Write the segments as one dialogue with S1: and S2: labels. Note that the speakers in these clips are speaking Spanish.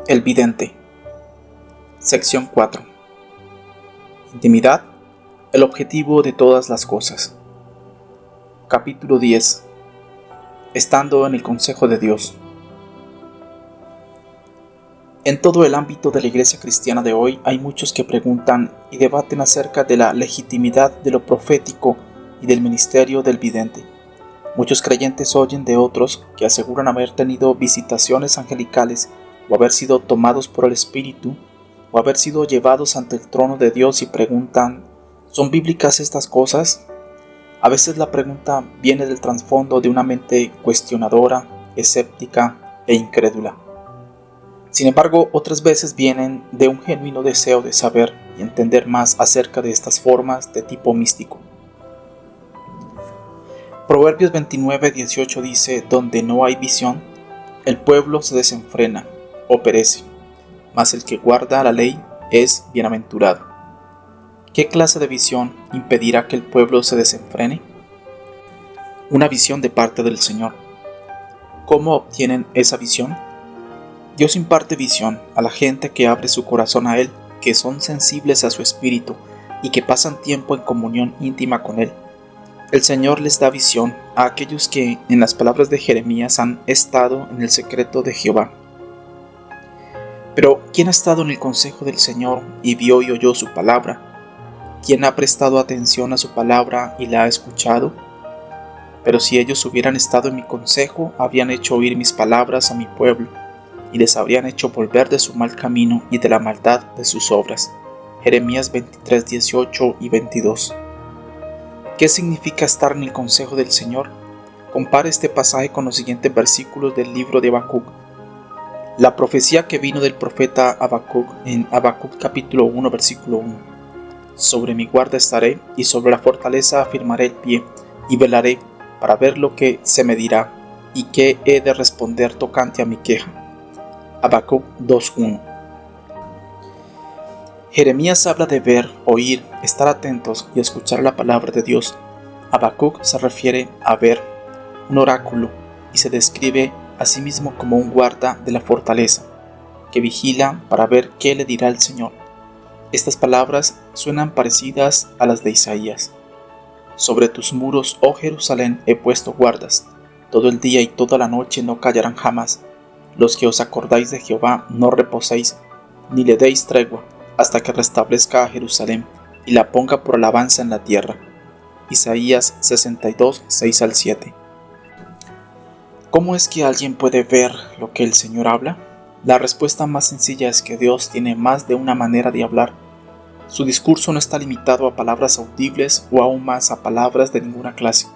S1: El vidente. Sección 4. Intimidad, el objetivo de todas las cosas. Capítulo 10. Estando en el consejo de Dios. En todo el ámbito de la iglesia cristiana de hoy hay muchos que preguntan y debaten acerca de la legitimidad de lo profético y del ministerio del vidente. Muchos creyentes oyen de otros que aseguran haber tenido visitaciones angelicales o haber sido tomados por el Espíritu, o haber sido llevados ante el trono de Dios y preguntan, ¿son bíblicas estas cosas? A veces la pregunta viene del trasfondo de una mente cuestionadora, escéptica e incrédula. Sin embargo, otras veces vienen de un genuino deseo de saber y entender más acerca de estas formas de tipo místico. Proverbios 29:18 dice, donde no hay visión, el pueblo se desenfrena o perece, mas el que guarda la ley es bienaventurado. ¿Qué clase de visión impedirá que el pueblo se desenfrene? Una visión de parte del Señor. ¿Cómo obtienen esa visión? Dios imparte visión a la gente que abre su corazón a Él, que son sensibles a su espíritu y que pasan tiempo en comunión íntima con Él. El Señor les da visión a aquellos que, en las palabras de Jeremías, han estado en el secreto de Jehová. Pero, ¿quién ha estado en el consejo del Señor y vio y oyó su palabra? ¿Quién ha prestado atención a su palabra y la ha escuchado? Pero si ellos hubieran estado en mi consejo, habrían hecho oír mis palabras a mi pueblo, y les habrían hecho volver de su mal camino y de la maldad de sus obras. Jeremías 23:18 y 22. ¿Qué significa estar en el consejo del Señor? Compare este pasaje con los siguientes versículos del libro de Habacuc. La profecía que vino del profeta Habacuc en Habacuc capítulo 1 versículo 1. Sobre mi guarda estaré y sobre la fortaleza afirmaré el pie y velaré para ver lo que se me dirá y qué he de responder tocante a mi queja. Habacuc 2:1. Jeremías habla de ver, oír, estar atentos y escuchar la palabra de Dios. Habacuc se refiere a ver, un oráculo, y se describe a sí mismo como un guarda de la fortaleza, que vigila para ver qué le dirá el Señor. Estas palabras suenan parecidas a las de Isaías. Sobre tus muros, oh Jerusalén, he puesto guardas. Todo el día y toda la noche no callarán jamás. Los que os acordáis de Jehová no reposéis, ni le deis tregua, hasta que restablezca a Jerusalén y la ponga por alabanza en la tierra. Isaías 62, 6-7. ¿Cómo es que alguien puede ver lo que el Señor habla? La respuesta más sencilla es que Dios tiene más de una manera de hablar. Su discurso no está limitado a palabras audibles o aún más a palabras de ninguna clase.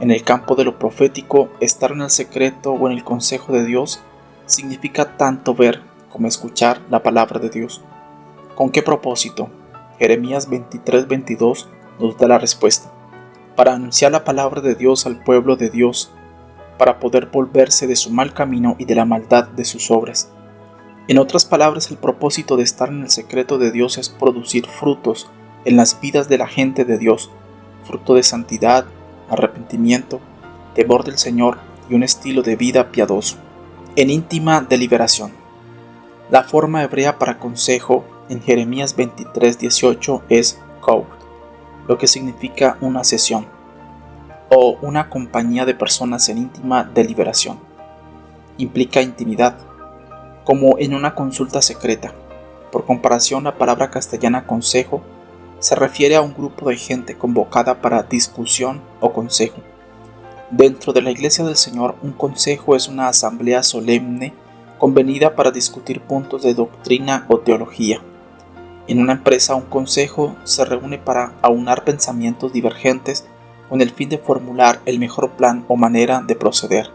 S1: En el campo de lo profético, estar en el secreto o en el consejo de Dios significa tanto ver como escuchar la palabra de Dios. ¿Con qué propósito? Jeremías 23:22 nos da la respuesta. Para anunciar la palabra de Dios al pueblo de Dios, para poder volverse de su mal camino y de la maldad de sus obras. En otras palabras, el propósito de estar en el secreto de Dios es producir frutos en las vidas de la gente de Dios, fruto de santidad, arrepentimiento, temor del Señor y un estilo de vida piadoso. En íntima deliberación. La forma hebrea para consejo en Jeremías 23:18 es Koud, lo que significa una sesión o una compañía de personas en íntima deliberación. Implica intimidad, como en una consulta secreta. Por comparación, la palabra castellana consejo se refiere a un grupo de gente convocada para discusión o consejo. Dentro de la Iglesia del Señor, un consejo es una asamblea solemne convenida para discutir puntos de doctrina o teología. En una empresa, un consejo se reúne para aunar pensamientos divergentes con el fin de formular el mejor plan o manera de proceder.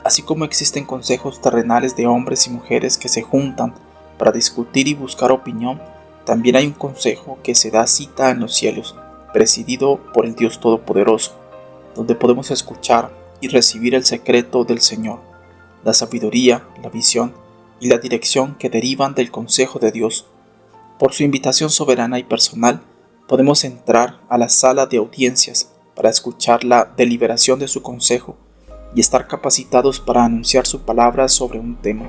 S1: Así como existen consejos terrenales de hombres y mujeres que se juntan para discutir y buscar opinión, también hay un consejo que se da cita en los cielos, presidido por el Dios Todopoderoso, donde podemos escuchar y recibir el secreto del Señor, la sabiduría, la visión y la dirección que derivan del consejo de Dios. Por su invitación soberana y personal, podemos entrar a la sala de audiencias para escuchar la deliberación de su consejo y estar capacitados para anunciar su palabra sobre un tema.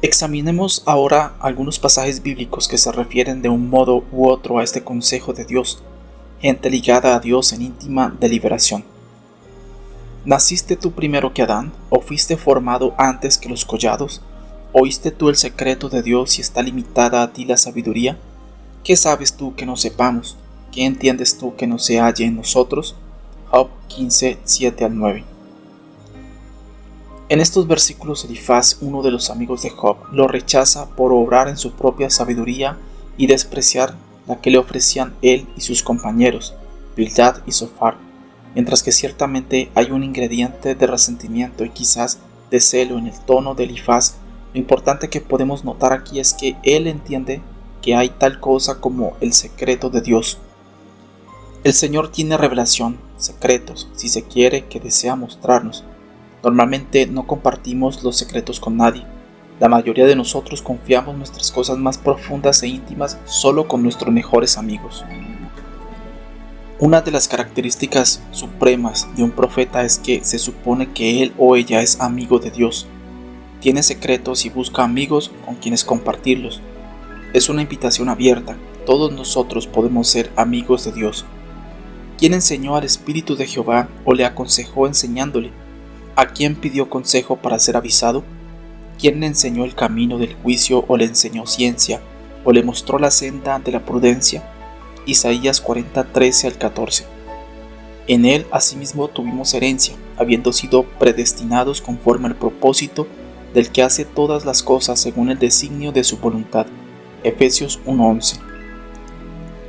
S1: Examinemos ahora algunos pasajes bíblicos que se refieren de un modo u otro a este consejo de Dios, gente ligada a Dios en íntima deliberación. ¿Naciste tú primero que Adán, o fuiste formado antes que los collados? ¿Oíste tú el secreto de Dios y está limitada a ti la sabiduría? ¿Qué sabes tú que no sepamos? ¿Qué entiendes tú que no se halle en nosotros? Job 15, 7-9. En estos versículos Elifaz, uno de los amigos de Job, lo rechaza por obrar en su propia sabiduría y despreciar la que le ofrecían él y sus compañeros, Bildad y Zofar, mientras que ciertamente hay un ingrediente de resentimiento y quizás de celo en el tono de Elifaz. Lo importante que podemos notar aquí es que él entiende que hay tal cosa como el secreto de Dios. El Señor tiene revelación, secretos, si se quiere, que desea mostrarnos. Normalmente no compartimos los secretos con nadie. La mayoría de nosotros confiamos nuestras cosas más profundas e íntimas solo con nuestros mejores amigos. Una de las características supremas de un profeta es que se supone que él o ella es amigo de Dios. Tiene secretos y busca amigos con quienes compartirlos. Es una invitación abierta. Todos nosotros podemos ser amigos de Dios. ¿Quién enseñó al Espíritu de Jehová o le aconsejó enseñándole? ¿A quién pidió consejo para ser avisado? ¿Quién le enseñó el camino del juicio o le enseñó ciencia o le mostró la senda de la prudencia? Isaías 40, 13-14. En él asimismo tuvimos herencia, habiendo sido predestinados conforme al propósito del que hace todas las cosas según el designio de su voluntad. Efesios 1:11.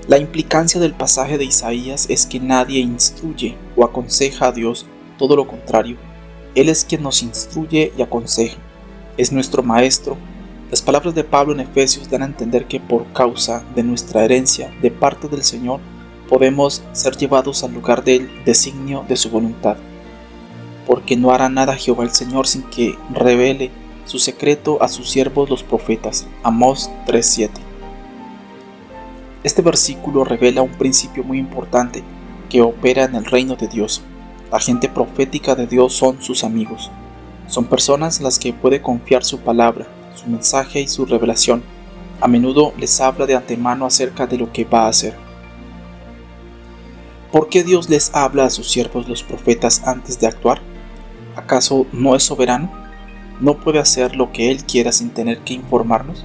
S1: La implicancia del pasaje de Isaías es que nadie instruye o aconseja a Dios, todo lo contrario. Él es quien nos instruye y aconseja. Es nuestro maestro. Las palabras de Pablo en Efesios dan a entender que por causa de nuestra herencia de parte del Señor, podemos ser llevados al lugar del designio de su voluntad. Porque no hará nada Jehová el Señor sin que revele su secreto a sus siervos los profetas. Amós 3:7. Este versículo revela un principio muy importante que opera en el reino de Dios. La gente profética de Dios son sus amigos. Son personas en las que puede confiar su palabra, su mensaje y su revelación. A menudo les habla de antemano acerca de lo que va a hacer. ¿Por qué Dios les habla a sus siervos los profetas antes de actuar? ¿Acaso no es soberano? ¿No puede hacer lo que Él quiera sin tener que informarnos?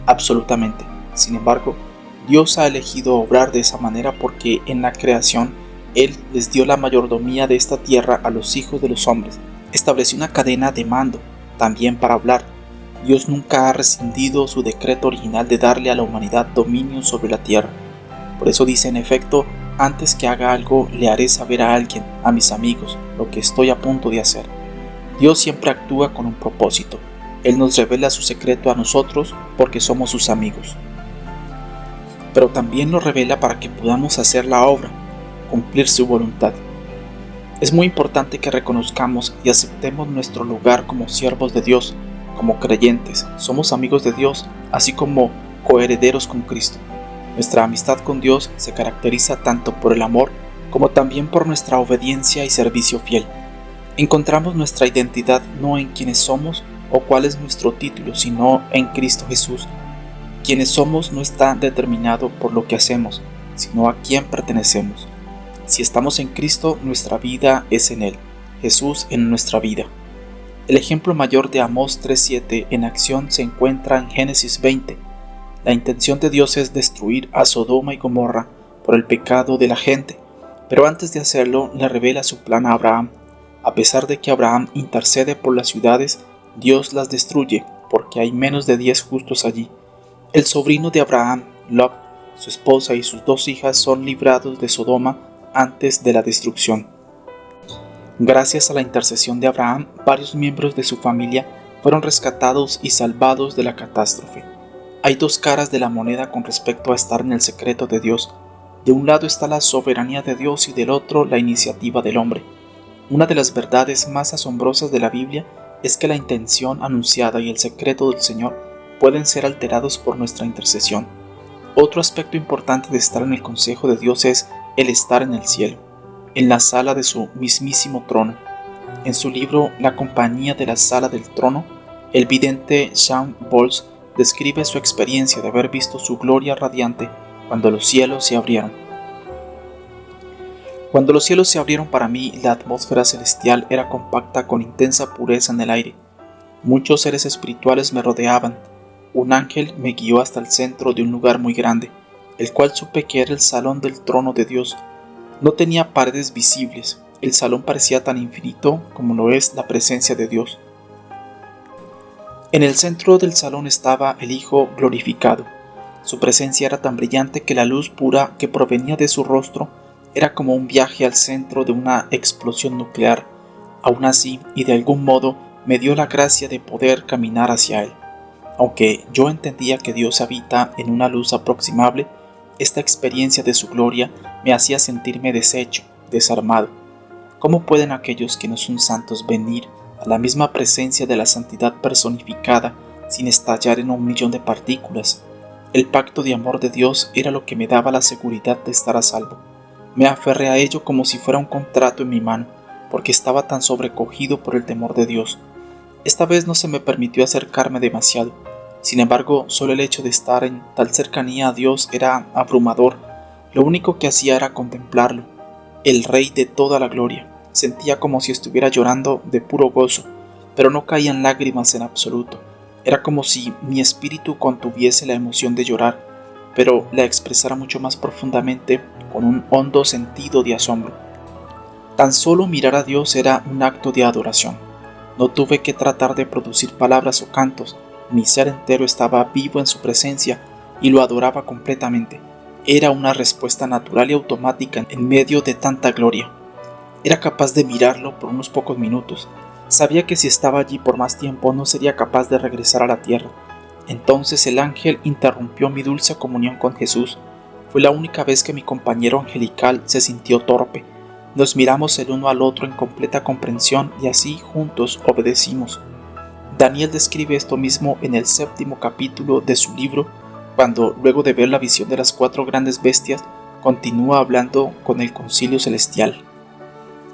S1: Absolutamente. Sin embargo, Dios ha elegido obrar de esa manera porque en la creación Él les dio la mayordomía de esta tierra a los hijos de los hombres. Estableció una cadena de mando, también para hablar. Dios nunca ha rescindido su decreto original de darle a la humanidad dominio sobre la tierra. Por eso dice en efecto, antes que haga algo, le haré saber a alguien, a mis amigos, lo que estoy a punto de hacer. Dios siempre actúa con un propósito. Él nos revela su secreto a nosotros porque somos sus amigos. Pero también lo revela para que podamos hacer la obra, cumplir su voluntad. Es muy importante que reconozcamos y aceptemos nuestro lugar como siervos de Dios, como creyentes. Somos amigos de Dios, así como coherederos con Cristo. Nuestra amistad con Dios se caracteriza tanto por el amor como también por nuestra obediencia y servicio fiel. Encontramos nuestra identidad no en quienes somos o cuál es nuestro título, sino en Cristo Jesús. Quienes somos no está determinado por lo que hacemos, sino a quién pertenecemos. Si estamos en Cristo, nuestra vida es en Él, Jesús en nuestra vida. El ejemplo mayor de Amós 3:7 en acción se encuentra en Génesis 20. La intención de Dios es destruir a Sodoma y Gomorra por el pecado de la gente, pero antes de hacerlo le revela su plan a Abraham. A pesar de que Abraham intercede por las ciudades, Dios las destruye porque hay menos de 10 justos allí. El sobrino de Abraham, Lot, su esposa y sus 2 hijas son librados de Sodoma antes de la destrucción. Gracias a la intercesión de Abraham, varios miembros de su familia fueron rescatados y salvados de la catástrofe. Hay 2 caras de la moneda con respecto a estar en el secreto de Dios. De un lado está la soberanía de Dios y del otro la iniciativa del hombre. Una de las verdades más asombrosas de la Biblia es que la intención anunciada y el secreto del Señor pueden ser alterados por nuestra intercesión. Otro aspecto importante de estar en el consejo de Dios es el estar en el cielo, en la sala de su mismísimo trono. En su libro La compañía de la sala del trono, El vidente Jean Bols describe su experiencia de haber visto su gloria radiante cuando los cielos se abrieron. Cuando los cielos se abrieron para mí, la atmósfera celestial era compacta con intensa pureza en el aire. Muchos seres espirituales me rodeaban. Un ángel me guió hasta el centro de un lugar muy grande, el cual supe que era el salón del trono de Dios. No tenía paredes visibles. El salón parecía tan infinito como lo es la presencia de Dios. En el centro del salón estaba el Hijo glorificado. Su presencia era tan brillante que la luz pura que provenía de su rostro era como un viaje al centro de una explosión nuclear. Aún así, y de algún modo, me dio la gracia de poder caminar hacia él. Aunque yo entendía que Dios habita en una luz aproximable, esta experiencia de su gloria me hacía sentirme deshecho, desarmado. ¿Cómo pueden aquellos que no son santos venir a la misma presencia de la santidad personificada sin estallar en 1.000.000 de partículas? El pacto de amor de Dios era lo que me daba la seguridad de estar a salvo. Me aferré a ello como si fuera un contrato en mi mano, porque estaba tan sobrecogido por el temor de Dios. Esta vez no se me permitió acercarme demasiado. Sin embargo, solo el hecho de estar en tal cercanía a Dios era abrumador. Lo único que hacía era contemplarlo, el Rey de toda la gloria. Sentía como si estuviera llorando de puro gozo, pero no caían lágrimas en absoluto. Era como si mi espíritu contuviese la emoción de llorar, pero la expresara mucho más profundamente con un hondo sentido de asombro. Tan solo mirar a Dios era un acto de adoración. No tuve que tratar de producir palabras o cantos. Mi ser entero estaba vivo en su presencia y lo adoraba completamente. Era una respuesta natural y automática en medio de tanta gloria. Era capaz de mirarlo por unos pocos minutos. Sabía que si estaba allí por más tiempo no sería capaz de regresar a la tierra. Entonces el ángel interrumpió mi dulce comunión con Jesús. Fue la única vez que mi compañero angelical se sintió torpe. Nos miramos el uno al otro en completa comprensión y así juntos obedecimos. Daniel describe esto mismo en el 7º capítulo de su libro, cuando, luego de ver la visión de las 4 grandes bestias, continúa hablando con el concilio celestial.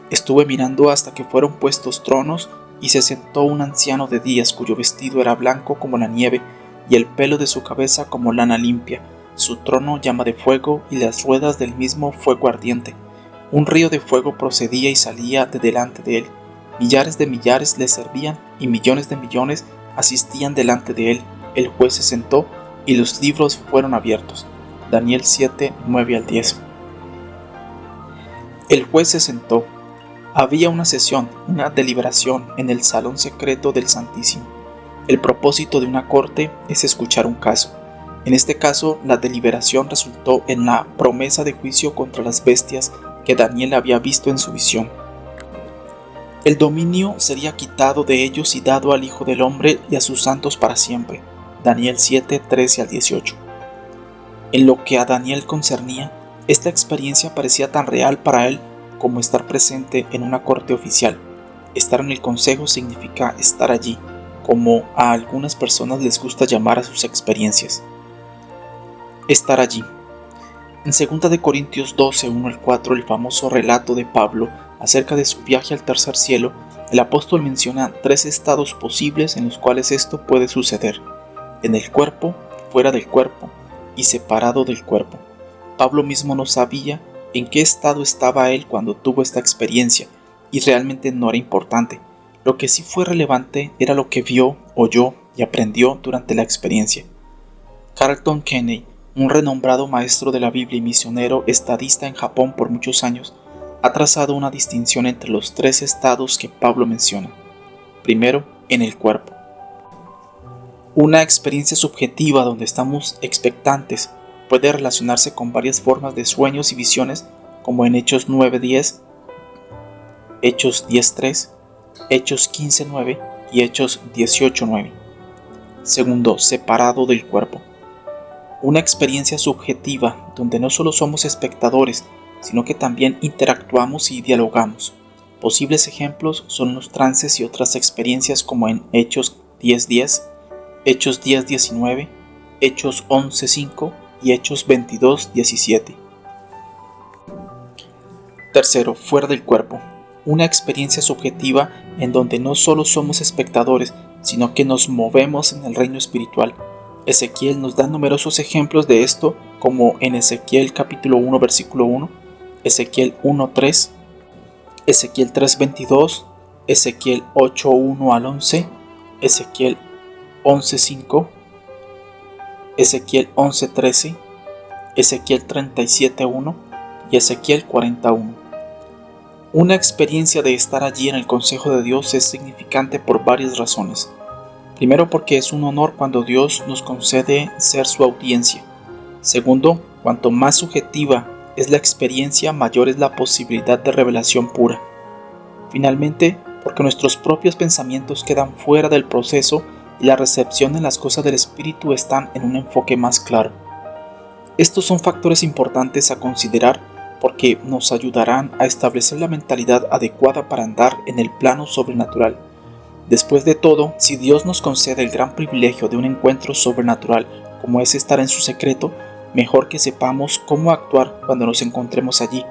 S1: Estuve mirando hasta que fueron puestos tronos y se sentó un anciano de días cuyo vestido era blanco como la nieve y el pelo de su cabeza como lana limpia. Su trono llama de fuego y las ruedas del mismo fuego ardiente. Un río de fuego procedía y salía de delante de él. Millares de millares le servían y millones de millones asistían delante de él. El juez se sentó y los libros fueron abiertos. Daniel 7, 9 al 10. El juez se sentó. Había una sesión, una deliberación en el salón secreto del Santísimo. El propósito de una corte es escuchar un caso. En este caso, la deliberación resultó en la promesa de juicio contra las bestias que Daniel había visto en su visión. El dominio sería quitado de ellos y dado al Hijo del Hombre y a sus santos para siempre. Daniel 7, 13 al 18. En lo que a Daniel concernía, esta experiencia parecía tan real para él como estar presente en una corte oficial. Estar en el consejo significa estar allí, como a algunas personas les gusta llamar a sus experiencias. Estar allí. En 2 Corintios 12, 1 al 4, el famoso relato de Pablo acerca de su viaje al tercer cielo, el apóstol menciona 3 estados posibles en los cuales esto puede suceder: en el cuerpo, fuera del cuerpo y separado del cuerpo. Pablo mismo no sabía en qué estado estaba él cuando tuvo esta experiencia, y realmente no era importante. Lo que sí fue relevante era lo que vio, oyó y aprendió durante la experiencia. Carlton Kenney, un renombrado maestro de la Biblia y misionero estadista en Japón por muchos años, ha trazado una distinción entre los 3 estados que Pablo menciona. Primero, en el cuerpo. Una experiencia subjetiva donde estamos expectantes puede relacionarse con varias formas de sueños y visiones, como en Hechos 9:10, Hechos 10:3, Hechos 15:9 y Hechos 18:9. Segundo, separado del cuerpo. Una experiencia subjetiva donde no solo somos espectadores, sino que también interactuamos y dialogamos. Posibles ejemplos son los trances y otras experiencias como en Hechos 10:10, Hechos 10:19, Hechos 11:5 y Hechos 22:17. Tercero, fuera del cuerpo. Una experiencia subjetiva en donde no solo somos espectadores, sino que nos movemos en el reino espiritual. Ezequiel nos da numerosos ejemplos de esto, como en Ezequiel capítulo 1 versículo 1, Ezequiel 1:3, Ezequiel 3:22, Ezequiel 8:1 al 11, Ezequiel 11:5, Ezequiel 11:13, Ezequiel 37:1 y Ezequiel 40:1. Una experiencia de estar allí en el consejo de Dios es significante por varias razones. Primero, porque es un honor cuando Dios nos concede ser su audiencia. Segundo, cuanto más subjetiva es la experiencia, mayor es la posibilidad de revelación pura. Finalmente, porque nuestros propios pensamientos quedan fuera del proceso y la recepción en las cosas del Espíritu están en un enfoque más claro. Estos son factores importantes a considerar porque nos ayudarán a establecer la mentalidad adecuada para andar en el plano sobrenatural. Después de todo, si Dios nos concede el gran privilegio de un encuentro sobrenatural como es estar en su secreto, mejor que sepamos cómo actuar cuando nos encontremos allí.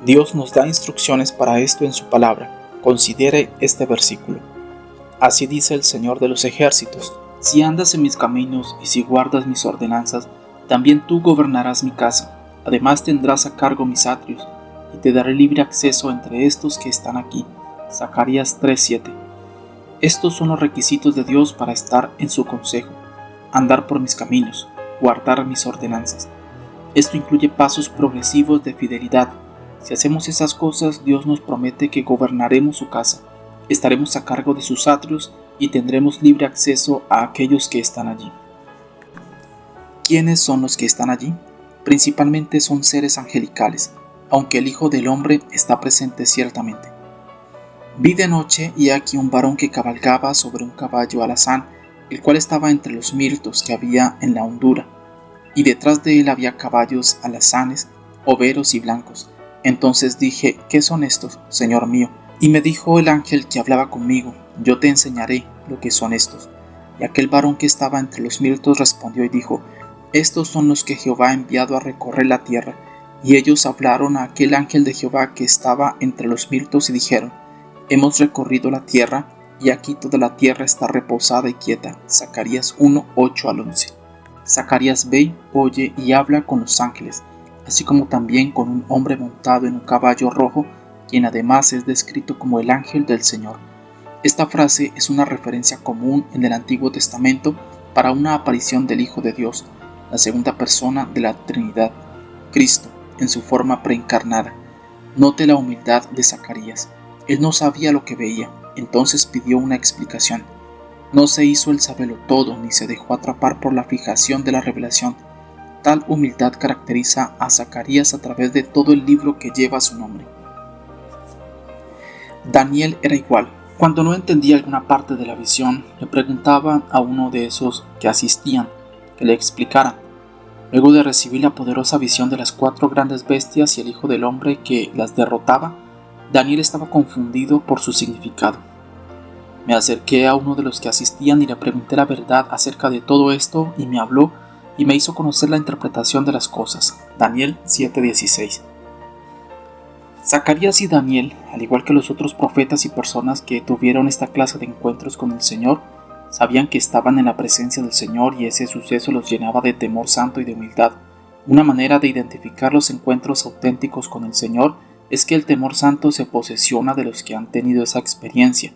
S1: Dios nos da instrucciones para esto en su palabra. Considere este versículo. Así dice el Señor de los ejércitos: si andas en mis caminos y si guardas mis ordenanzas, también tú gobernarás mi casa. Además tendrás a cargo mis atrios, y te daré libre acceso entre estos que están aquí. Zacarías 3:7. Estos son los requisitos de Dios para estar en su consejo: andar por mis caminos, guardar mis ordenanzas. Esto incluye pasos progresivos de fidelidad. Si hacemos esas cosas, Dios nos promete que gobernaremos su casa, estaremos a cargo de sus atrios y tendremos libre acceso a aquellos que están allí. ¿Quiénes son los que están allí? Principalmente son seres angelicales, aunque el Hijo del Hombre está presente ciertamente. Vi de noche y aquí un varón que cabalgaba sobre un caballo alazán, el cual estaba entre los mirtos que había en la hondura, y detrás de él había caballos alazanes, overos y blancos. Entonces dije: ¿qué son estos, Señor mío? Y me dijo el ángel que hablaba conmigo: yo te enseñaré lo que son estos. Y aquel varón que estaba entre los mirtos respondió y dijo: estos son los que Jehová ha enviado a recorrer la tierra. Y ellos hablaron a aquel ángel de Jehová que estaba entre los mirtos y dijeron: hemos recorrido la tierra, y aquí toda la tierra está reposada y quieta. Zacarías 1:8 al 11. Zacarías ve, oye y habla con los ángeles, así como también con un hombre montado en un caballo rojo, quien además es descrito como el ángel del Señor. Esta frase es una referencia común en el Antiguo Testamento para una aparición del Hijo de Dios, la segunda persona de la Trinidad, Cristo, en su forma preencarnada. Note la humildad de Zacarías. Él no sabía lo que veía, entonces pidió una explicación. No se hizo el sabelotodo ni se dejó atrapar por la fijación de la revelación. Tal humildad caracteriza a Zacarías a través de todo el libro que lleva su nombre. Daniel era igual. Cuando no entendía alguna parte de la visión, le preguntaba a uno de esos que asistían que le explicaran. Luego de recibir la poderosa visión de las 4 grandes bestias y el Hijo del Hombre que las derrotaba, Daniel estaba confundido por su significado. Me acerqué a uno de los que asistían y le pregunté la verdad acerca de todo esto, y me habló y me hizo conocer la interpretación de las cosas. Daniel 7:16. Zacarías y Daniel, al igual que los otros profetas y personas que tuvieron esta clase de encuentros con el Señor, sabían que estaban en la presencia del Señor y ese suceso los llenaba de temor santo y de humildad. Una manera de identificar los encuentros auténticos con el Señor es que el temor santo se posesiona de los que han tenido esa experiencia.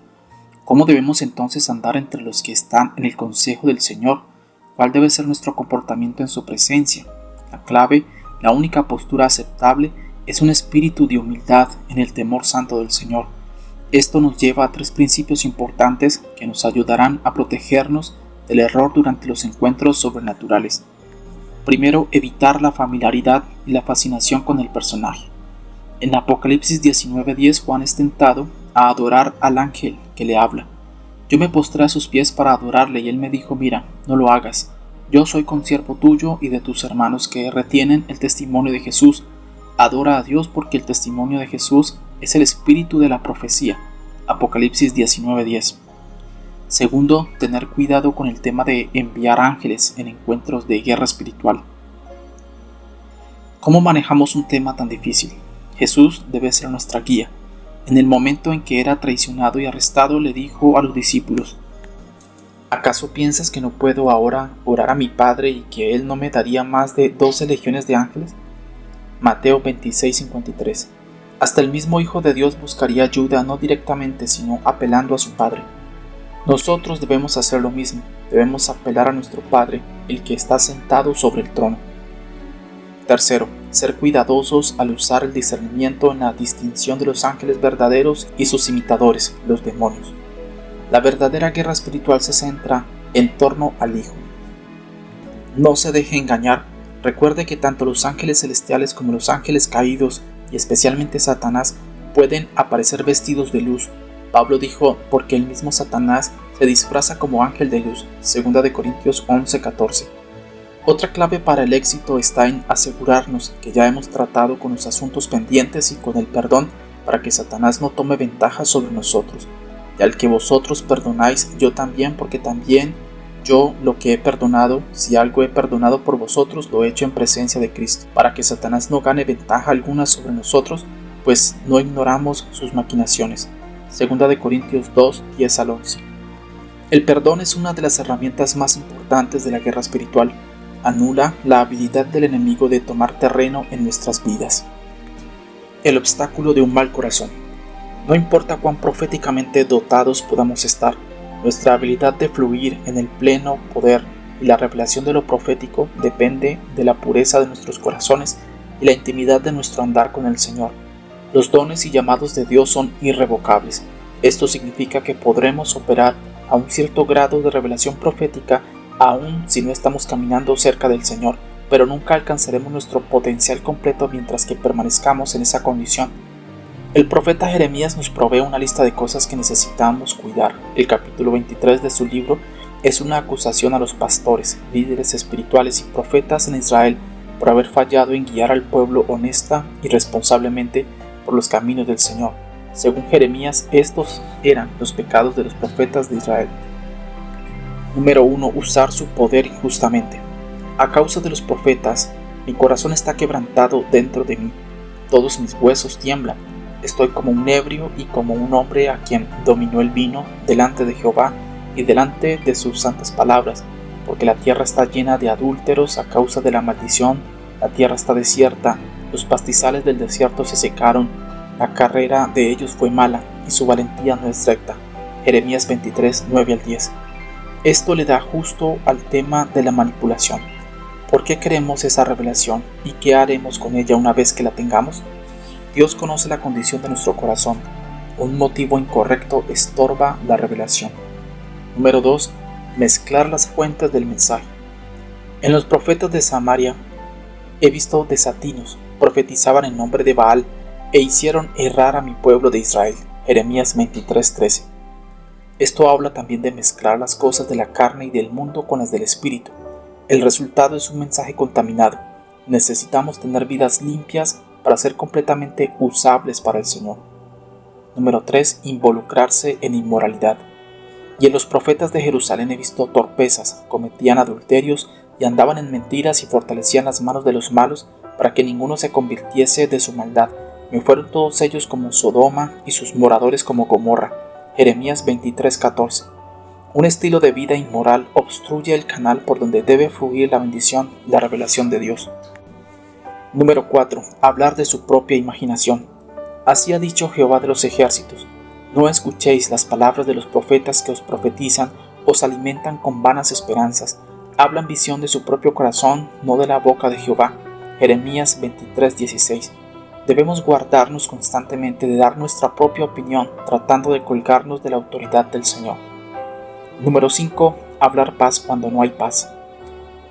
S1: ¿Cómo debemos entonces andar entre los que están en el consejo del Señor? ¿Cuál debe ser nuestro comportamiento en su presencia? La clave, la única postura aceptable, es un espíritu de humildad en el temor santo del Señor. Esto nos lleva a 3 principios importantes que nos ayudarán a protegernos del error durante los encuentros sobrenaturales. Primero, evitar la familiaridad y la fascinación con el personaje. En Apocalipsis 19:10, Juan es tentado a adorar al ángel que le habla. Yo me postré a sus pies para adorarle y él me dijo: mira, no lo hagas. Yo soy consiervo tuyo y de tus hermanos que retienen el testimonio de Jesús. Adora a Dios porque el testimonio de Jesús es el espíritu de la profecía. Apocalipsis 19:10. Segundo, tener cuidado con el tema de enviar ángeles en encuentros de guerra espiritual. ¿Cómo manejamos un tema tan difícil? Jesús debe ser nuestra guía. En el momento en que era traicionado y arrestado, le dijo a los discípulos: ¿Acaso piensas que no puedo ahora orar a mi Padre y que Él no me daría más de 12 legiones de ángeles? Mateo 26:53. Hasta el mismo Hijo de Dios buscaría ayuda no directamente, sino apelando a su Padre. Nosotros debemos hacer lo mismo, debemos apelar a nuestro Padre, el que está sentado sobre el trono. Tercero, ser cuidadosos al usar el discernimiento en la distinción de los ángeles verdaderos y sus imitadores, los demonios. La verdadera guerra espiritual se centra en torno al Hijo. No se deje engañar. Recuerde que tanto los ángeles celestiales como los ángeles caídos, y especialmente Satanás, pueden aparecer vestidos de luz. Pablo dijo, porque el mismo Satanás se disfraza como ángel de luz, 2 Corintios 11:14. Otra clave para el éxito está en asegurarnos que ya hemos tratado con los asuntos pendientes y con el perdón para que Satanás no tome ventaja sobre nosotros. Y al que vosotros perdonáis, yo también, porque también yo lo que he perdonado, si algo he perdonado por vosotros, lo he hecho en presencia de Cristo, para que Satanás no gane ventaja alguna sobre nosotros, pues no ignoramos sus maquinaciones. 2 Corintios 2, 10 al 11. El perdón es una de las herramientas más importantes de la guerra espiritual. Anula la habilidad del enemigo de tomar terreno en nuestras vidas. El obstáculo de un mal corazón. No importa cuán proféticamente dotados podamos estar, nuestra habilidad de fluir en el pleno poder y la revelación de lo profético depende de la pureza de nuestros corazones y la intimidad de nuestro andar con el Señor. Los dones y llamados de Dios son irrevocables. Esto significa que podremos operar a un cierto grado de revelación profética aun si no estamos caminando cerca del Señor, pero nunca alcanzaremos nuestro potencial completo mientras que permanezcamos en esa condición. El profeta Jeremías nos provee una lista de cosas que necesitamos cuidar. El capítulo 23 de su libro es una acusación a los pastores, líderes espirituales y profetas en Israel por haber fallado en guiar al pueblo honesta y responsablemente por los caminos del Señor. Según Jeremías, estos eran los pecados de los profetas de Israel. Número 1. Usar su poder injustamente. A causa de los profetas, mi corazón está quebrantado dentro de mí. Todos mis huesos tiemblan. Estoy como un ebrio y como un hombre a quien dominó el vino delante de Jehová y delante de sus santas palabras, porque la tierra está llena de adúlteros a causa de la maldición, la tierra está desierta, los pastizales del desierto se secaron, la carrera de ellos fue mala y su valentía no es recta. Jeremías 23, 9 al 10. Esto le da justo al tema de la manipulación. ¿Por qué queremos esa revelación y qué haremos con ella una vez que la tengamos? Dios conoce la condición de nuestro corazón. Un motivo incorrecto estorba la revelación. Número 2. Mezclar las fuentes del mensaje. En los profetas de Samaria he visto desatinos, profetizaban en nombre de Baal e hicieron errar a mi pueblo de Israel. Jeremías 23:13. Esto habla también de mezclar las cosas de la carne y del mundo con las del espíritu. El resultado es un mensaje contaminado. Necesitamos tener vidas limpias para ser completamente usables para el Señor. Número 3. Involucrarse en inmoralidad. Y en los profetas de Jerusalén he visto torpezas, cometían adulterios y andaban en mentiras y fortalecían las manos de los malos para que ninguno se convirtiese de su maldad. Me fueron todos ellos como Sodoma y sus moradores como Gomorra. Jeremías 23:14. Un estilo de vida inmoral obstruye el canal por donde debe fluir la bendición y la revelación de Dios. Número 4. Hablar de su propia imaginación. Así ha dicho Jehová de los ejércitos: no escuchéis las palabras de los profetas que os profetizan, os alimentan con vanas esperanzas, hablan visión de su propio corazón, no de la boca de Jehová. Jeremías 23:16. Debemos guardarnos constantemente de dar nuestra propia opinión, tratando de colgarnos de la autoridad del Señor. Número 5. Hablar paz cuando no hay paz.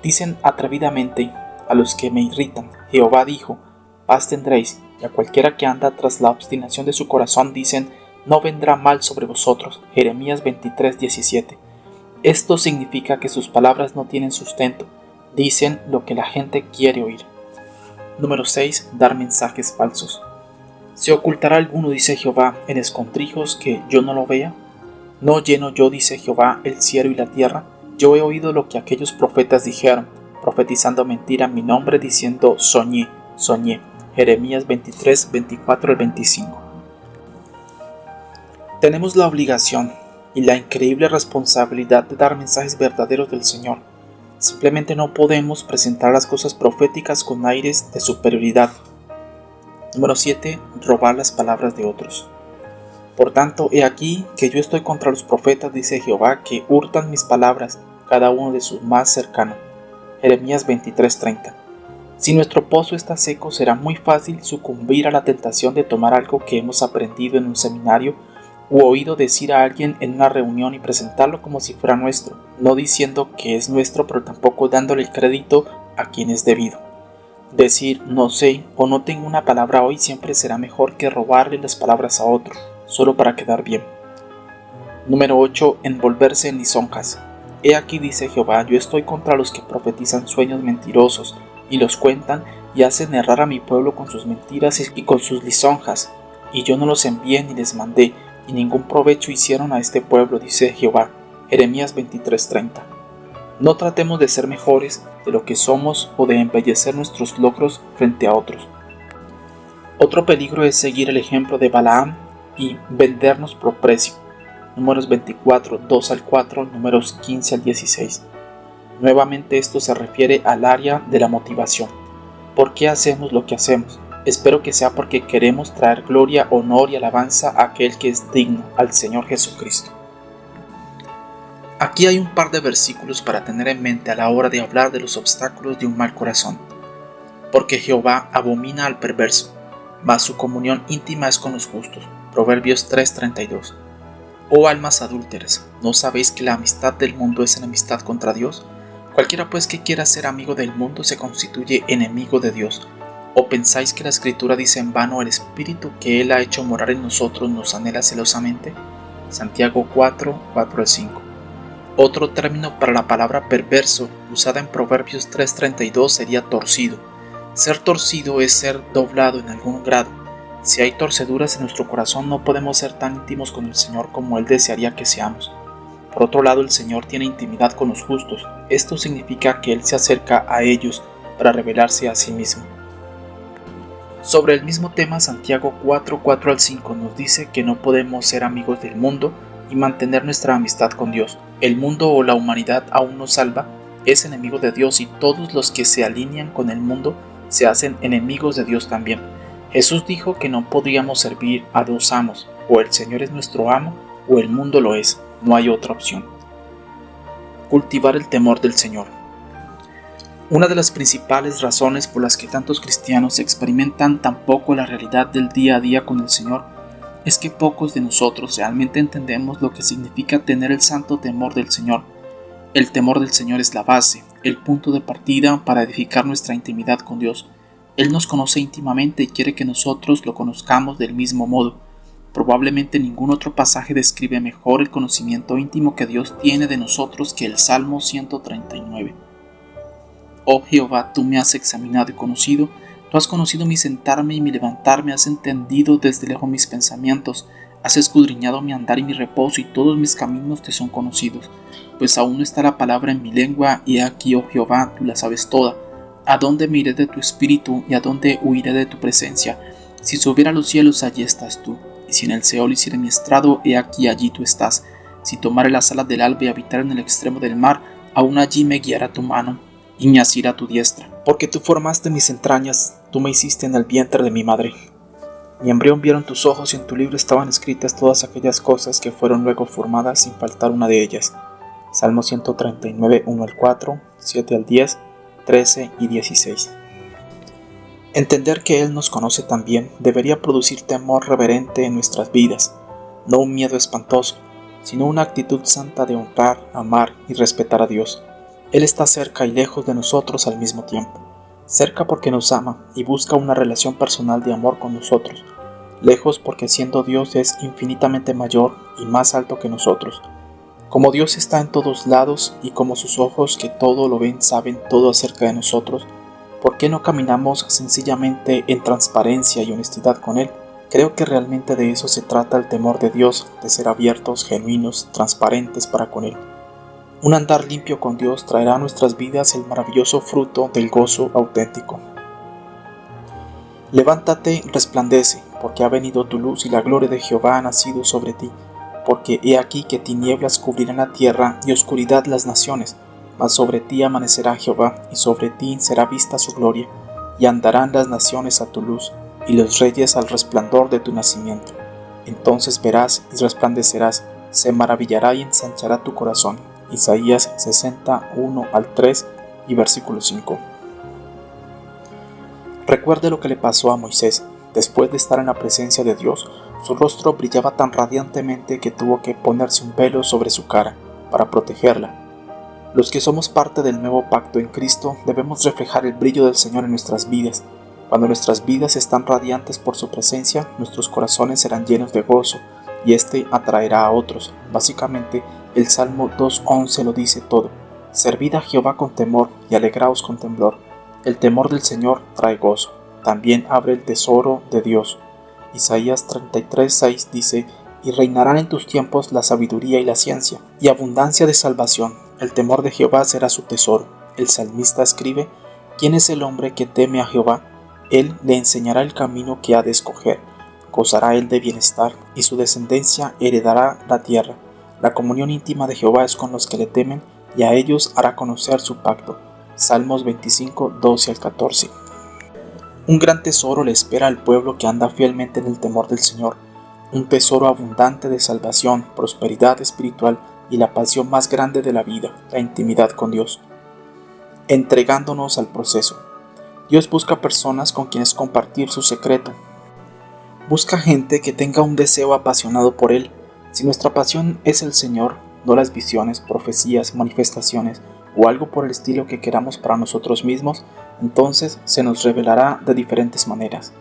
S1: Dicen atrevidamente a los que me irritan: Jehová dijo, paz tendréis, y a cualquiera que anda tras la obstinación de su corazón dicen, no vendrá mal sobre vosotros. Jeremías 23:17. Esto significa que sus palabras no tienen sustento, dicen lo que la gente quiere oír. Número 6. Dar mensajes falsos. ¿Se ocultará alguno, dice Jehová, en escondrijos que yo no lo vea? ¿No lleno yo, dice Jehová, el cielo y la tierra? Yo he oído lo que aquellos profetas dijeron, profetizando mentira en mi nombre, diciendo, soñé, soñé. Jeremías 23, 24 al 25. Tenemos la obligación y la increíble responsabilidad de dar mensajes verdaderos del Señor. Simplemente no podemos presentar las cosas proféticas con aires de superioridad. Número 7. Robar las palabras de otros. Por tanto, he aquí que yo estoy contra los profetas, dice Jehová, que hurtan mis palabras, cada uno de sus más cercanos. Jeremías 23:30. Si nuestro pozo está seco, será muy fácil sucumbir a la tentación de tomar algo que hemos aprendido en un seminario u oído decir a alguien en una reunión y presentarlo como si fuera nuestro, no diciendo que es nuestro, pero tampoco dándole el crédito a quien es debido. Decir no sé o no tengo una palabra hoy siempre será mejor que robarle las palabras a otro, solo para quedar bien. Número 8. Envolverse en lisonjas. He aquí, dice Jehová, yo estoy contra los que profetizan sueños mentirosos y los cuentan y hacen errar a mi pueblo con sus mentiras y con sus lisonjas, y yo no los envié ni les mandé, y ningún provecho hicieron a este pueblo, dice Jehová. Jeremías 23:30. No tratemos de ser mejores de lo que somos o de embellecer nuestros logros frente a otros. Otro peligro es seguir el ejemplo de Balaam y vendernos por precio. Números 24, 2 al 4, números 15 al 16. Nuevamente esto se refiere al área de la motivación. ¿Por qué hacemos lo que hacemos? Espero que sea porque queremos traer gloria, honor y alabanza a aquel que es digno, al Señor Jesucristo. Aquí hay un par de versículos para tener en mente a la hora de hablar de los obstáculos de un mal corazón. Porque Jehová abomina al perverso, mas su comunión íntima es con los justos. Proverbios 3:32. Oh almas adúlteras, ¿no sabéis que la amistad del mundo es enemistad contra Dios? Cualquiera pues que quiera ser amigo del mundo se constituye enemigo de Dios. ¿O pensáis que la Escritura dice en vano el Espíritu que Él ha hecho morar en nosotros nos anhela celosamente? Santiago 4, 4 al 5. Otro término para la palabra perverso, usada en Proverbios 3:32, sería torcido. Ser torcido es ser doblado en algún grado. Si hay torceduras en nuestro corazón, no podemos ser tan íntimos con el Señor como Él desearía que seamos. Por otro lado, el Señor tiene intimidad con los justos. Esto significa que Él se acerca a ellos para revelarse a sí mismo. Sobre el mismo tema, Santiago 4, 4 al 5 nos dice que no podemos ser amigos del mundo y mantener nuestra amistad con Dios. El mundo o la humanidad aún no salva, es enemigo de Dios y todos los que se alinean con el mundo se hacen enemigos de Dios también. Jesús dijo que no podríamos servir a dos amos, o el Señor es nuestro amo o el mundo lo es, no hay otra opción. Cultivar el temor del Señor. Una de las principales razones por las que tantos cristianos experimentan tan poco la realidad del día a día con el Señor es que pocos de nosotros realmente entendemos lo que significa tener el santo temor del Señor. El temor del Señor es la base, el punto de partida para edificar nuestra intimidad con Dios. Él nos conoce íntimamente y quiere que nosotros lo conozcamos del mismo modo. Probablemente ningún otro pasaje describe mejor el conocimiento íntimo que Dios tiene de nosotros que el Salmo 139. Oh Jehová, tú me has examinado y conocido, tú has conocido mi sentarme y mi levantarme, has entendido desde lejos mis pensamientos, has escudriñado mi andar y mi reposo, y todos mis caminos te son conocidos. Pues aún no está la palabra en mi lengua, y aquí, oh Jehová, tú la sabes toda. ¿A dónde me iré de tu espíritu, y a dónde huiré de tu presencia? Si subiera a los cielos, allí estás tú, y si en el Seol hiciere mi estrado, he aquí allí tú estás. Si tomare las alas del alba y habitar en el extremo del mar, aún allí me guiará tu mano y me asirá tu diestra. Porque tú formaste mis entrañas, tú me hiciste en el vientre de mi madre. Mi embrión vieron tus ojos y en tu libro estaban escritas todas aquellas cosas que fueron luego formadas sin faltar una de ellas. Salmo 139, 1 al 4, 7 al 10, 13 y 16. Entender que Él nos conoce también debería producir temor reverente en nuestras vidas, no un miedo espantoso, sino una actitud santa de honrar, amar y respetar a Dios. Él está cerca y lejos de nosotros al mismo tiempo. Cerca porque nos ama y busca una relación personal de amor con nosotros. Lejos porque siendo Dios es infinitamente mayor y más alto que nosotros. Como Dios está en todos lados y como sus ojos que todo lo ven saben todo acerca de nosotros, ¿por qué no caminamos sencillamente en transparencia y honestidad con Él? Creo que realmente de eso se trata el temor de Dios, de ser abiertos, genuinos, transparentes para con Él. Un andar limpio con Dios traerá a nuestras vidas el maravilloso fruto del gozo auténtico. Levántate, resplandece, porque ha venido tu luz y la gloria de Jehová ha nacido sobre ti. porque he aquí que tinieblas cubrirán la tierra y oscuridad las naciones, mas sobre ti amanecerá Jehová, y sobre ti será vista su gloria, y andarán las naciones a tu luz, y los reyes al resplandor de tu nacimiento. Entonces verás y resplandecerás, se maravillará y ensanchará tu corazón. Isaías 61 al 3 y versículo 5. Recuerde lo que le pasó a Moisés. Después de estar en la presencia de Dios, su rostro brillaba tan radiantemente que tuvo que ponerse un velo sobre su cara para protegerla. Los que somos parte del nuevo pacto en Cristo debemos reflejar el brillo del Señor en nuestras vidas. Cuando nuestras vidas están radiantes por su presencia, nuestros corazones serán llenos de gozo y este atraerá a otros. Básicamente, el Salmo 2:11 lo dice todo. Servid a Jehová con temor y alegraos con temblor. El temor del Señor trae gozo. También abre el tesoro de Dios. Isaías 33:6 dice: y reinarán en tus tiempos la sabiduría y la ciencia, y abundancia de salvación. El temor de Jehová será su tesoro. El salmista escribe: ¿quién es el hombre que teme a Jehová? Él le enseñará el camino que ha de escoger. Gozará él de bienestar, y su descendencia heredará la tierra. La comunión íntima de Jehová es con los que le temen, y a ellos hará conocer su pacto. Salmos 25, 12 al 14. Un gran tesoro le espera al pueblo que anda fielmente en el temor del Señor. Un tesoro abundante de salvación, prosperidad espiritual y la pasión más grande de la vida, la intimidad con Dios. Entregándonos al proceso. Dios busca personas con quienes compartir su secreto. Busca gente que tenga un deseo apasionado por Él. Si nuestra pasión es el Señor, no las visiones, profecías, manifestaciones o algo por el estilo que queramos para nosotros mismos, entonces se nos revelará de diferentes maneras.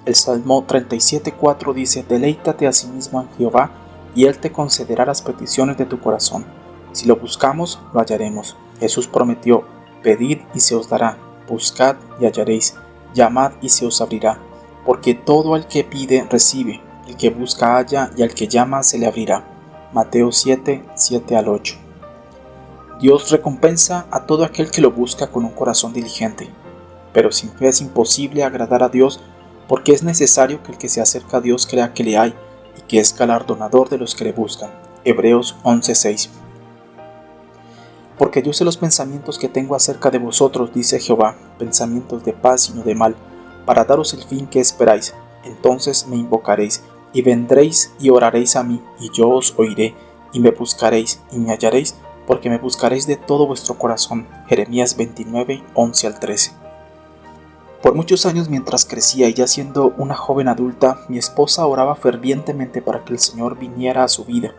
S1: El Salmo 37:4 dice: deleítate a sí mismo en Jehová, y Él te concederá las peticiones de tu corazón. Si lo buscamos, lo hallaremos. Jesús prometió: pedid y se os dará, buscad y hallaréis, llamad y se os abrirá. Porque todo el que pide, recibe, el que busca halla, y al que llama se le abrirá. Mateo 7, 7 al 8. Dios recompensa a todo aquel que lo busca con un corazón diligente. Pero sin fe es imposible agradar a Dios, porque es necesario que el que se acerca a Dios crea que le hay, y que es galardonador de los que le buscan. Hebreos 11:6. Porque yo sé los pensamientos que tengo acerca de vosotros, dice Jehová, pensamientos de paz y no de mal, para daros el fin que esperáis. Entonces me invocaréis, y vendréis y oraréis a mí, y yo os oiré, y me buscaréis, y me hallaréis, porque me buscaréis de todo vuestro corazón. Jeremías 29, 11 al 13. Por muchos años, mientras crecía y ya siendo una joven adulta, mi esposa oraba fervientemente para que el Señor viniera a su vida.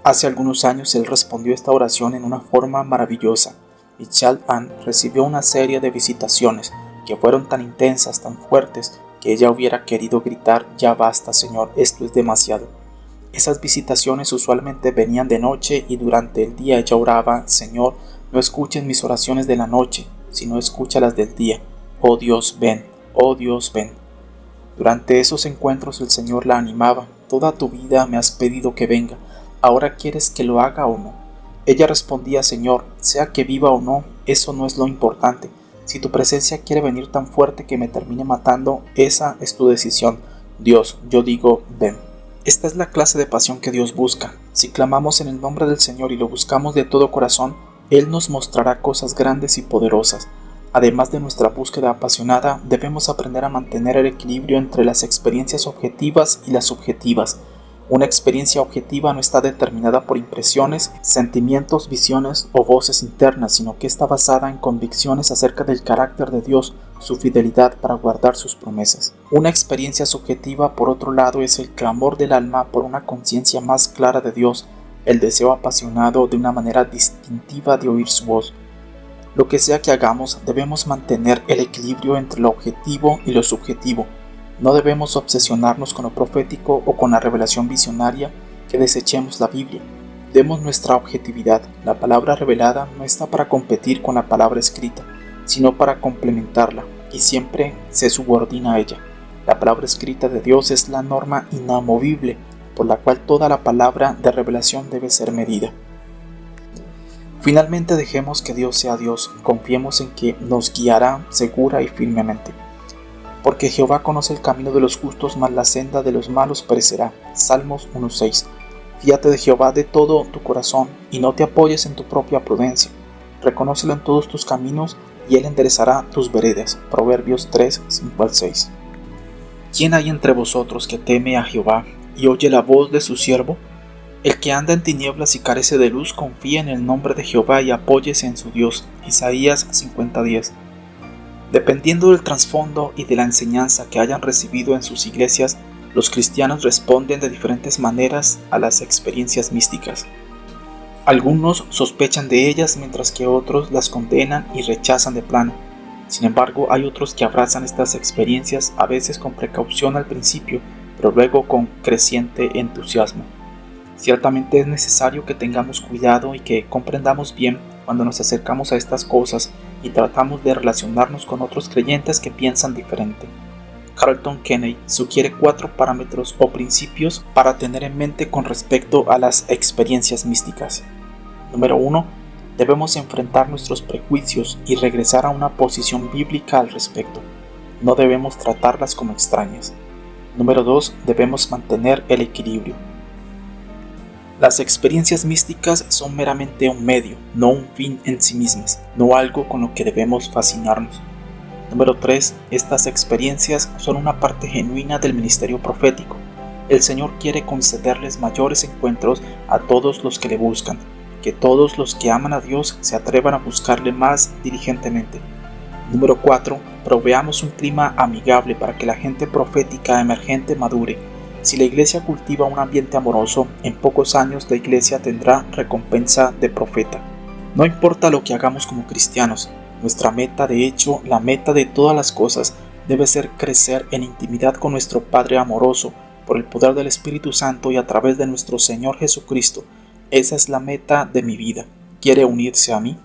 S1: Hace algunos años Él respondió esta oración en una forma maravillosa, y Chal-An recibió una serie de visitaciones que fueron tan intensas, tan fuertes, que ella hubiera querido gritar: ya basta, Señor, esto es demasiado. Esas visitaciones usualmente venían de noche y durante el día ella oraba: Señor, no escuches mis oraciones de la noche, sino escúchalas del día. Oh Dios, ven, oh Dios, ven. Durante esos encuentros el Señor la animaba: toda tu vida me has pedido que venga, ¿ahora quieres que lo haga o no? Ella respondía: Señor, sea que viva o no, eso no es lo importante. Si tu presencia quiere venir tan fuerte que me termine matando, esa es tu decisión. Dios, yo digo, ven. Esta es la clase de pasión que Dios busca. Si clamamos en el nombre del Señor y lo buscamos de todo corazón, Él nos mostrará cosas grandes y poderosas. Además de nuestra búsqueda apasionada, debemos aprender a mantener el equilibrio entre las experiencias objetivas y las subjetivas. Una experiencia objetiva no está determinada por impresiones, sentimientos, visiones o voces internas, sino que está basada en convicciones acerca del carácter de Dios, su fidelidad para guardar sus promesas. Una experiencia subjetiva, por otro lado, es el clamor del alma por una conciencia más clara de Dios, el deseo apasionado de una manera distintiva de oír su voz. Lo que sea que hagamos, debemos mantener el equilibrio entre lo objetivo y lo subjetivo. No debemos obsesionarnos con lo profético o con la revelación visionaria, que desechemos la Biblia. Demos nuestra objetividad. La palabra revelada no está para competir con la palabra escrita, sino para complementarla, y siempre se subordina a ella. La palabra escrita de Dios es la norma inamovible, por la cual toda la palabra de revelación debe ser medida. Finalmente, dejemos que Dios sea Dios, confiemos en que nos guiará segura y firmemente. Porque Jehová conoce el camino de los justos, mas la senda de los malos perecerá. Salmos 1:6. Fíate de Jehová de todo tu corazón, y no te apoyes en tu propia prudencia. Reconócelo en todos tus caminos, y él enderezará tus veredas. Proverbios 3:5-6. ¿Quién hay entre vosotros que teme a Jehová, y oye la voz de su siervo? El que anda en tinieblas y carece de luz, confía en el nombre de Jehová y apóyese en su Dios. Isaías 50:10. Dependiendo del trasfondo y de la enseñanza que hayan recibido en sus iglesias, los cristianos responden de diferentes maneras a las experiencias místicas. Algunos sospechan de ellas, mientras que otros las condenan y rechazan de plano. Sin embargo, hay otros que abrazan estas experiencias, a veces con precaución al principio, pero luego con creciente entusiasmo. Ciertamente es necesario que tengamos cuidado y que comprendamos bien cuando nos acercamos a estas cosas y tratamos de relacionarnos con otros creyentes que piensan diferente. Carlton Kenney sugiere 4 parámetros o principios para tener en mente con respecto a las experiencias místicas. Número 1. Debemos enfrentar nuestros prejuicios y regresar a una posición bíblica al respecto. No debemos tratarlas como extrañas. Número 2. Debemos mantener el equilibrio. Las experiencias místicas son meramente un medio, no un fin en sí mismas, no algo con lo que debemos fascinarnos. Número 3. Estas experiencias son una parte genuina del ministerio profético. El Señor quiere concederles mayores encuentros a todos los que le buscan, que todos los que aman a Dios se atrevan a buscarle más diligentemente. Número 4. Proveamos un clima amigable para que la gente profética emergente madure. Si la iglesia cultiva un ambiente amoroso, en pocos años la iglesia tendrá recompensa de profeta. No importa lo que hagamos como cristianos, nuestra meta, de hecho, la meta de todas las cosas, debe ser crecer en intimidad con nuestro Padre amoroso, por el poder del Espíritu Santo y a través de nuestro Señor Jesucristo. Esa es la meta de mi vida. ¿Quiere unirse a mí?